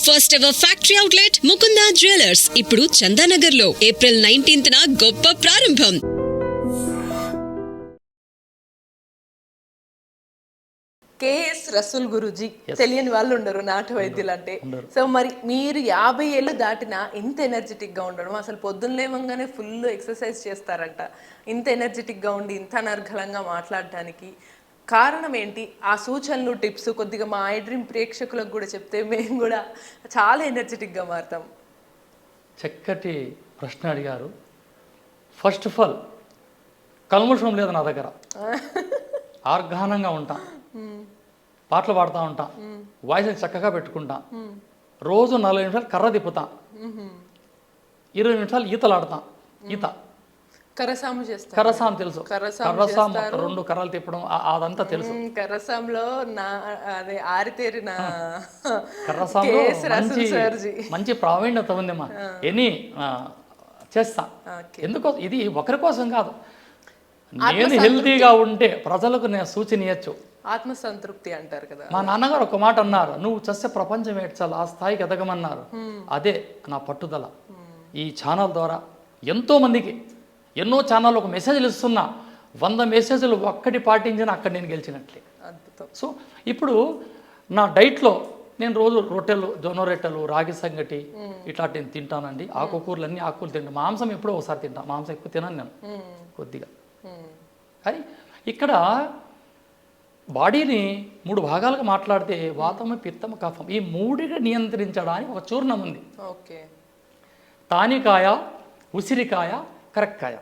First ever factory outlet Mukunda jewellers ఇప్పుడు చందానగర్ లో April 19న గొప్ప ప్రారంభం. కేఎస్ రసూల్ గురూజీ తెలియని వాళ్ళు ఉండరు నాటు వైద్యులు అంటే. సో మరి మీరు 50 ఏళ్ళు దాటినా ఇంత ఎనర్జెటిక్ గా ఉండడం, అసలు పొద్దున్న లేవంగానే ఫుల్ ఎక్సర్సైజ్ చేస్తారంట, ఇంత ఎనర్జెటిక్ గా ఉండి ఇంత అనర్గళంగా మాట్లాడడానికి కారణం ఏంటి? ఆ సూచనలు టిప్స్ కొద్దిగా మా ఐ డ్రీమ్ ప్రేక్షకులకు కూడా చెప్తే మేము కూడా చాలా ఎనర్జెటిక్ గా మారుతాం. చక్కటి ప్రశ్న అడిగారు. ఫస్ట్ ఆఫ్ ఆల్ కల్ముషం లేదు నా దగ్గర. ఆర్గానంగా ఉంటా, పాటలు పాడుతూ ఉంటా, వాయిస్ని చక్కగా పెట్టుకుంటా, రోజు 40 నిమిషాలు కర్ర తిప్పుతా, 20 నిమిషాలు ఈతలాడతా. ఈత కరసాం తెలుసు, కర్రసాం 2 కర్రలు తిప్పడం అదంతా తెలుసు. కరసాంలో అదే ఆరితేరిన కర్రసాంలో మంచి ప్రావీణ్యత ఉందమ్మా. ఎన్ని చేస్తా. ఎందుకో ఇది ఒకరి కోసం కాదు, నేను హెల్తీగా ఉంటే ప్రజలకు నేను సూచనీయచ్చు. ఆత్మసంతృప్తి అంటారు కదా. మా నాన్నగారు ఒక మాట అన్నారు, నువ్వు చస్తే ప్రపంచం ఏడ్చాలి, ఆ స్థాయికి ఎదగమన్నారు. అదే నా పట్టుదల. ఈ ఛానల్ ద్వారా ఎంతో మందికి ఎన్నో ఛానల్ ఒక మెసేజ్లు ఇస్తున్నా, 100 మెసేజ్లు ఒక్కటి పాటించిన అక్కడ నేను గెలిచినట్లే. సో ఇప్పుడు నా డైట్లో నేను రోజు రొట్టెలు, జొన్న రొట్టెలు, రాగి సంగటి ఇట్లాంటివి తింటానండి. ఆకుకూరలు అన్ని ఆకుకూరలు తింటాను. మాంసం ఎప్పుడో ఒకసారి తింటాను, మాంసం ఎక్కువ తినాను నేను, కొద్దిగా. కానీ ఇక్కడ బాడీని 3 భాగాలుగా మాట్లాడితే వాతము, పిత్తము, కఫం, ఈ 3ని నియంత్రించడానికి ఒక చూర్ణం ఉంది. తానికాయ, ఉసిరికాయ, కరక్కాయ.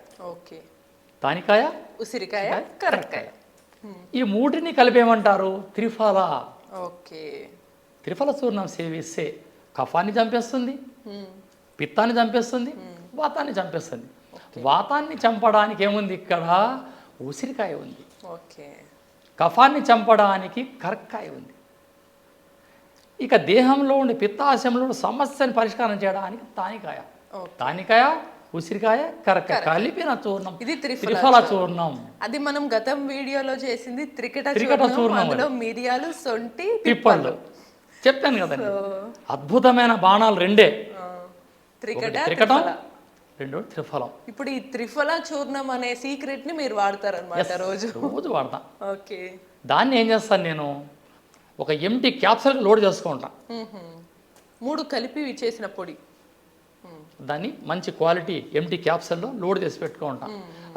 తానికాయ, ఉసిరికాయ, కరక్కాయ, ఈ 3ని కలిపేమంటారు? త్రిఫల. త్రిఫల చూర్ణం సేవిస్తే కఫాన్ని చంపేస్తుంది, పిత్తాన్ని చంపేస్తుంది, వాతాన్ని చంపేస్తుంది. వాతాన్ని చంపడానికి ఏముంది? ఇక్కడ ఉసిరికాయ ఉంది. కఫాన్ని చంపడానికి కరక్కాయ ఉంది. ఇక దేహంలో ఉండే పిత్తాశయంలో సమస్యను పరిష్కారం చేయడానికి తానికాయ. తానికాయ, ఉసిరికాయ, కరక్కాయ కలిపిన చూర్ణం, ఇది త్రిఫల చూర్ణం. అది మనం గతం వీడియోలో చేసింది త్రికట చూర్ణం. మిరియాలు, సొంటి, పిప్పళ్ళు చెప్పాను కదండి. అద్భుతమైన బాణాలు రెండే, త్రికటం, 2 త్రిఫలం. ఇప్పుడు ఈ త్రిఫల చూర్ణం అనే సీక్రెట్ ని మీరు వాడతారన్నమాట. రోజు వాడతా. దాన్ని ఏం చేస్తాను నేను, ఒక ఎంటీ క్యాప్సూల్ లోడ్ చేసుకుంటా. 3 కలిపి చేసిన పొడి, దాన్ని మంచి క్వాలిటీ ఎంటీ క్యాప్సూల్లో లోడ్ చేసి పెట్టుకుంటా.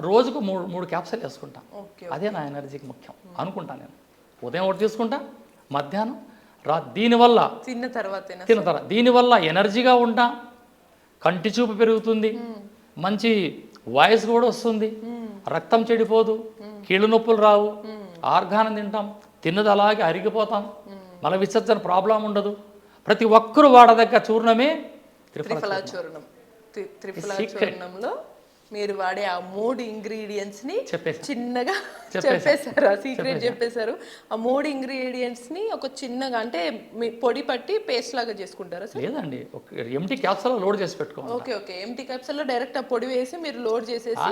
రోజుకు 3 క్యాప్సూల్ వేసుకుంటా. అదే నా ఎనర్జీకి ముఖ్యం అనుకుంటా నేను. ఉదయం ఒకటి తీసుకుంటా, మధ్యాహ్నం, దీనివల్ల తిన్న తర్వాత దీనివల్ల ఎనర్జీగా ఉంటా, కంటి చూపు పెరుగుతుంది, మంచి వాయిస్ కూడా వస్తుంది, రక్తం చెడిపోదు, కీళ్ళు నొప్పులు రావు, ఆర్గానం తింటాం, తిన్నది అలాగే అరిగిపోతాం, మల విసర్జన ప్రాబ్లం ఉండదు. ప్రతి ఒక్కరూ వాడదగ్గ చూర్ణమే త్రిఫల చూర్ణం. త్రిఫల చూర్ణంలో మీరు వాడే ఆ 3 ఇంగ్రీడియంట్స్ ని చిన్నగా చెప్పేశారు, ఆ సీక్రెట్ చెప్పేశారు. ఆ 3 ఇంగ్రీడియంట్స్ ని ఒక చిన్నగా అంటే పొడి పట్టి పేస్ట్ లాగా చేసుకుంటారా? లేదండి, ఎంటీ క్యాప్సూల్ లోడ్ చేసి పెట్టుకోండి. ఓకే. ఎంటీ క్యాప్సూల్ లో డైరెక్ట్ ఆ పొడి వేసి మీరు లోడ్ చేసేసి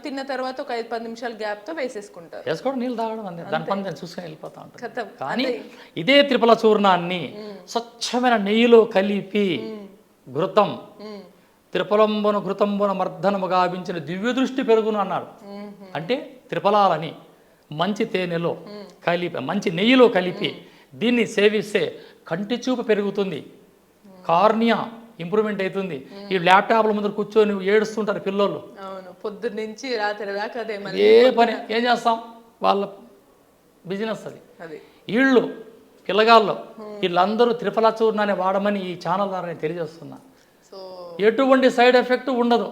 తిన్న తర్వాత ఒక 5-10 నిమిషాల గ్యాప్ తో వేసేసుకుంటారు. వేసుకోవడం, నీళ్ళు తాగడం, అంతే. దాని పని నేను చూసుకొని వెళ్ళిపోతా ఉంటాను. కానీ ఇదే త్రిఫల చూర్ణాన్ని స్వచ్ఛమైన నెయ్యిలో కలిపి ఘృతం, త్రిఫలంబున ఘృతంబున మర్దనము గావించిన దివ్య దృష్టి పెరుగును అన్నాడు. అంటే త్రిఫలాలని మంచి తేనెలో కలిపి, మంచి నెయ్యిలో కలిపి దీన్ని సేవిస్తే కంటి చూపు పెరుగుతుంది, కార్నియా ఇంప్రూవ్మెంట్ అవుతుంది. ఈ ల్యాప్టాప్ల ముందు కూర్చొని ఏడుస్తుంటారు పిల్లలు, పొద్దున్న నుంచి రాత్రి దాకా ఏ పని ఏం చేస్తాం, వాళ్ళ బిజినెస్ అది. వీళ్ళు పిల్లగాళ్ళు వీళ్ళందరూ త్రిఫల చూర్ణాన్ని వాడమని ఈ ఛానల్ ద్వారా నేను తెలియజేస్తున్నా. ఎటువంటి సైడ్ ఎఫెక్ట్ ఉండదు.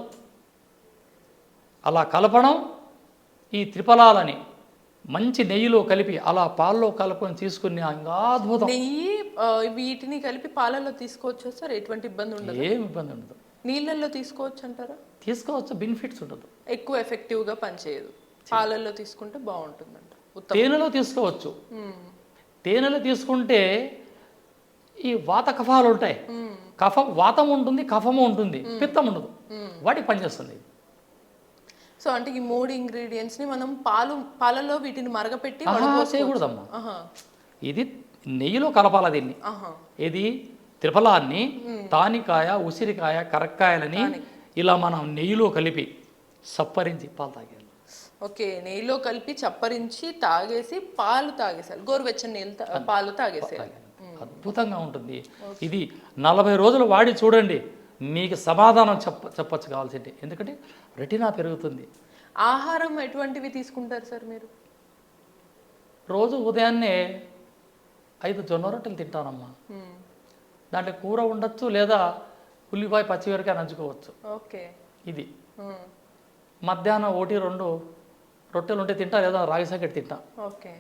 అలా కలపడం, ఈ త్రిఫలాలని మంచి నెయ్యిలో కలిపి అలా పాలలో కలుపుకొని తీసుకుని అద్భుతం. నెయ్యి వీటిని కలిపి పాలలో తీసుకోవచ్చు సార్? ఎటువంటి ఇబ్బంది ఉండదు? ఏమి ఇబ్బంది ఉండదు. నీళ్ళల్లో తీసుకోవచ్చు అంటారా? తీసుకోవచ్చు, బెనిఫిట్స్ ఉండదు. ఎక్కువ ఎఫెక్టివ్గా పనిచేయదు. పాలల్లో తీసుకుంటే బాగుంటుందంట. తేనెలో తీసుకోవచ్చు. తేనెలో తీసుకుంటే ఈ వాత కఫాలు ఉంటాయి, వాతం ఉంటుంది, కఫము ఉంటుంది, పిత్తం ఉండదు, వాటికి పనిచేస్తుంది. సో అంటే ఈ 3 ఇంగ్రీడియంట్స్ ని మనం పాలలో వీటిని మరగపెట్టి చేయకూడదమ్మా. ఇది నెయ్యిలో కలపాల దీన్ని. ఇది త్రిఫలాన్ని తానికాయ, ఉసిరికాయ, కరక్కాయలని ఇలా మనం నెయ్యిలో కలిపి సప్పరించి పాలు తాగేయాలి. ఓకే, నెయ్యిలో కలిపి చప్పరించి తాగేసి పాలు తాగేసాలి, గోరువెచ్చని నీళ్ళు పాలు తాగేసేయాలి. అద్భుతంగా ఉంటుంది. ఇది 40 రోజులు వాడి చూడండి, మీకు సమాధానం చెప్పచ్చు కావాల్సింది. ఎందుకంటే రెటినా పెరుగుతుంది. ఆహారం ఎటువంటివి తీసుకుంటారు సార్ మీరు? రోజు ఉదయాన్నే 5 జొన్న రొట్టెలు తింటానమ్మా. దాంట్లో కూర ఉండొచ్చు, లేదా ఉల్లిపాయ పచ్చిమిరకాయ నంచుకోవచ్చు. ఓకే. ఇది మధ్యాహ్నం 1-2 రొట్టెలు ఉంటే తింటా, లేదా రాగి సంగటి తింటా. ఓకే.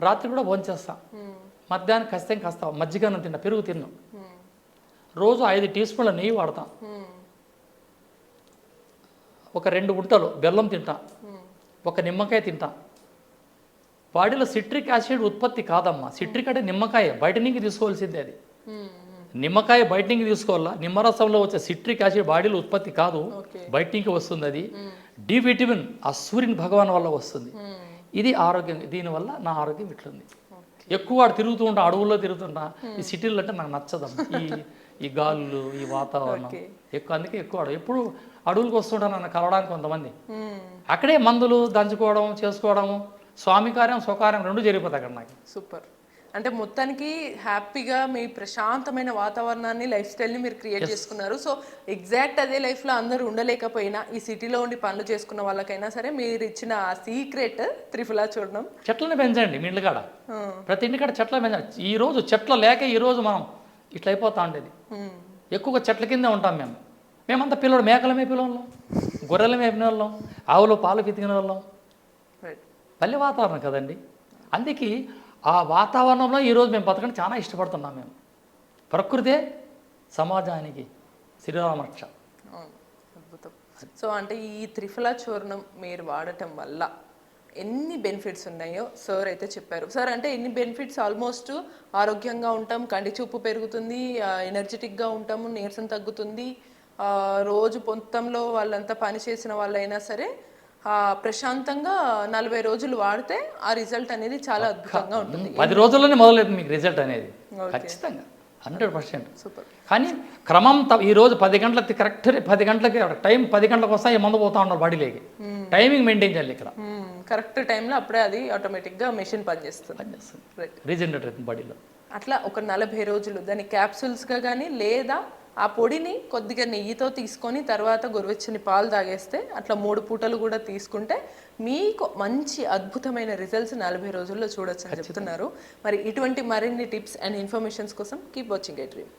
రాత్రి కూడా భోంచేస్తా. మధ్యాహ్నం ఖచ్చితంగా కాస్త మజ్జిగన్నం తిన్నా, పెరుగు తిన్నాం. రోజు 5 టీ స్పూన్ల నెయ్యి వాడతాం. ఒక 2 గుంటలు బెల్లం తింటా, ఒక నిమ్మకాయ తింటా. బాడీలో సిట్రిక్ యాసిడ్ ఉత్పత్తి కాదమ్మా. సిట్రిక్ అంటే నిమ్మకాయ బయట నుంచి తీసుకోవాల్సిందే. అది నిమ్మకాయ బయట నుంచి తీసుకోవాలా. నిమ్మరసంలో వచ్చే సిట్రిక్ యాసిడ్ బాడీలో ఉత్పత్తి కాదు, బయట నుంచి వస్తుంది. అది డి విటమిన్ ఆ సూర్యుని భగవాన్ వల్ల వస్తుంది. ఇది ఆరోగ్యం. దీనివల్ల నా ఆరోగ్యం ఇట్లుంది. ఎక్కువ తిరుగుతూ ఉంటా, అడవుల్లో తిరుగుతుంటా. ఈ సిటీలు అంటే నాకు నచ్చదమ్మా. ఈ గాలులు, ఈ వాతావరణం ఎక్కువ. అందుకే ఎక్కువ ఎప్పుడు అడవులకు వస్తుంటాను నన్ను కలవడానికి కొంతమంది. అక్కడే మందులు దంచుకోవడం, చేసుకోవడము, స్వామి కార్యం స్వకార్యం 2 జరిగిపోతాయి అక్కడ నాకు. సూపర్. అంటే మొత్తానికి హ్యాపీగా మీ ప్రశాంతమైన వాతావరణాన్ని, లైఫ్ స్టైల్ని మీరు క్రియేట్ చేసుకున్నారు. సో ఎగ్జాక్ట్ అదే లైఫ్లో అందరూ ఉండలేకపోయినా, ఈ సిటీలో ఉండి పనులు చేసుకున్న వాళ్ళకైనా సరే మీరు ఇచ్చిన ఆ సీక్రెట్ త్రిఫలా చూడడం. చెట్లను పెంచండి మీ ఇంటికాడ. ప్రతి ఇంటికాడ చెట్లను పెంచండి. ఈ రోజు చెట్ల లేక ఈ రోజు మనం ఇట్లా అయిపోతా ఉండేది. ఎక్కువగా చెట్ల కిందే ఉంటాం మేము. మేమంతా పిల్లలు మేకల మేపిన వాళ్ళం, గొర్రెల మేపిన వాళ్ళం, ఆవులు పాలు పితికిన వాళ్ళం. పల్లె వాతావరణం కదండి. అందుకే ఆ వాతావరణంలో ఈరోజు మేము బతకడం చాలా ఇష్టపడుతున్నాం. మేము ప్రకృతే సమాజానికి శ్రీరామరక్ష. అద్భుతం. సో అంటే ఈ త్రిఫలా చూర్ణం మీరు వాడటం వల్ల ఎన్ని బెనిఫిట్స్ ఉన్నాయో సార్ అయితే చెప్పారు. సార్ అంటే ఎన్ని బెనిఫిట్స్, ఆల్మోస్ట్ ఆరోగ్యంగా ఉంటాం, కంటి చూపు పెరుగుతుంది, ఎనర్జెటిక్గా ఉంటాము, నీరసం తగ్గుతుంది. రోజు పొంతంలో వాళ్ళంతా పని చేసిన వాళ్ళైనా సరే ప్రశాంతంగా 40 రోజులు వాడితే ఆ రిజల్ట్ అనేది చాలా అద్భుతంగా ఉంటుంది. 10 రోజుల్లోనే మొదలవుతుంది మీకు రిజల్ట్ అనేది ఖచ్చితంగా 100%. సూపర్. కానీ క్రమం ఈ రోజు 10 గంటలకి కరెక్ట్ 10 గంటలకి టైం 10 గంటలకు వస్తాయి, మందు పోతా ఉన్నారు బాడీలోకి. టైమింగ్ మెయింటైన్ చేయాలి ఇక్కడ. కరెక్ట్ టైంలో అప్పుడే అది ఆటోమేటిక్గా మెషిన్ పనిచేస్తుంది. రీజనరేట్ బాడీలో. అట్లా ఒక 40 రోజులు దాన్ని క్యాప్సూల్స్గా కానీ, లేదా ఆ పొడిని కొద్దిగా నెయ్యితో తీసుకొని తర్వాత గోరువెచ్చని పాలు తాగేస్తే, అట్లా 3 పూటలు కూడా తీసుకుంటే మీకు మంచి అద్భుతమైన రిజల్ట్స్ 40 రోజుల్లో చూడొచ్చు అని చెప్తున్నారు. మరి ఇటువంటి మరిన్ని టిప్స్ అండ్ ఇన్ఫర్మేషన్స్ కోసం కీప్ వాచింగ్ ఐ డ్రీమ్.